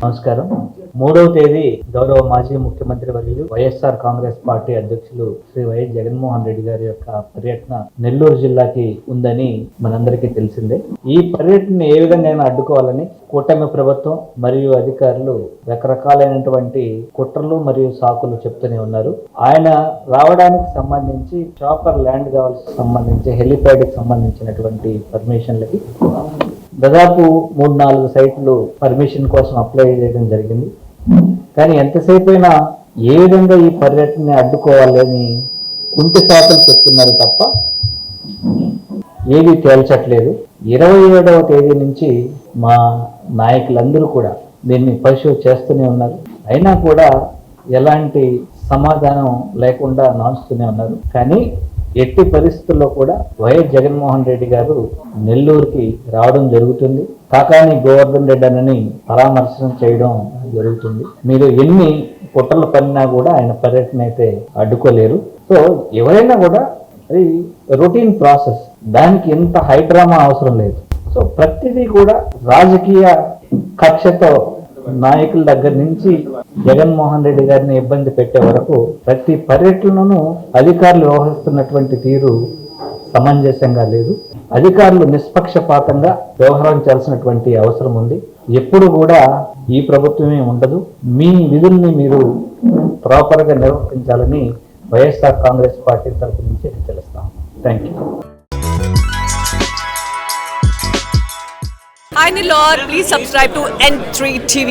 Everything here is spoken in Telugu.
నమస్కారం. 3వ తేదీ గౌరవ మాజీ ముఖ్యమంత్రి వర్యులు వైఎస్ఆర్ కాంగ్రెస్ పార్టీ అధ్యక్షులు శ్రీ వైఎస్ జగన్మోహన్ రెడ్డి గారి యొక్క పర్యటన నెల్లూరు జిల్లాకి ఉందని మనందరికీ తెలిసిందే. ఈ పర్యటన ఏ విధంగా అడ్డుకోవాలని కూటమి ప్రభుత్వం మరియు అధికారులు రకరకాలైనటువంటి కుట్రలు మరియు సాకులు చెప్తూనే ఉన్నారు. ఆయన రావడానికి సంబంధించి ప్రాపర్ ల్యాండ్ కావాల్సి సంబంధించి హెలిప్యాడ్ కి సంబంధించినటువంటి పర్మిషన్లకి దాదాపు 3-4 సైట్లు పర్మిషన్ కోసం అప్లై చేయడం జరిగింది. కానీ ఎంతసేపు అయినా ఏ విధంగా ఈ పర్యటనని అడ్డుకోవాలని కుంటి సాకులు చెప్తున్నారు తప్ప ఏది తేల్చట్లేదు. 27వ తేదీ నుంచి మా నాయకులందరూ కూడా దీన్ని పరిశోధన చేస్తూనే ఉన్నారు. అయినా కూడా ఎలాంటి సమాధానం లేకుండా నాన్స్తూనే ఉన్నారు. కానీ ఎట్టి పరిస్థితుల్లో కూడా వైఎస్ జగన్మోహన్ రెడ్డి గారు నెల్లూరుకి రావడం జరుగుతుంది. కాకాని గోవర్ధన్ రెడ్డి అని పరామర్శనం చేయడం జరుగుతుంది. మీరు ఎన్ని కుట్రలు పడినా కూడా ఆయన పర్యటన అయితే అడ్డుకోలేరు. సో ఎవరైనా కూడా అది రొటీన్ ప్రాసెస్, దానికి ఎంత హైడ్రామా అవసరం లేదు. సో ప్రతిదీ కూడా రాజకీయ కక్షతో నాయకుల దగ్గర నుంచి జగన్మోహన్ రెడ్డి గారిని ఇబ్బంది పెట్టే వరకు ప్రతి పర్యటనను అధికారులు వ్యవహరిస్తున్నటువంటి తీరు సమంజసంగా లేదు. అధికారులు నిష్పక్షపాతంగా వ్యవహరించాల్సినటువంటి అవసరం ఉంది. ఎప్పుడు కూడా ఈ ప్రభుత్వమే ఉండదు. మీ విధుల్ని మీరు ప్రాపర్గా నిర్వర్తించాలని వైఎస్ఆర్ కాంగ్రెస్ పార్టీ తరఫు నుంచి హెచ్చరిస్తాం. Thank you. Hi Nilor, please subscribe to N3 TV.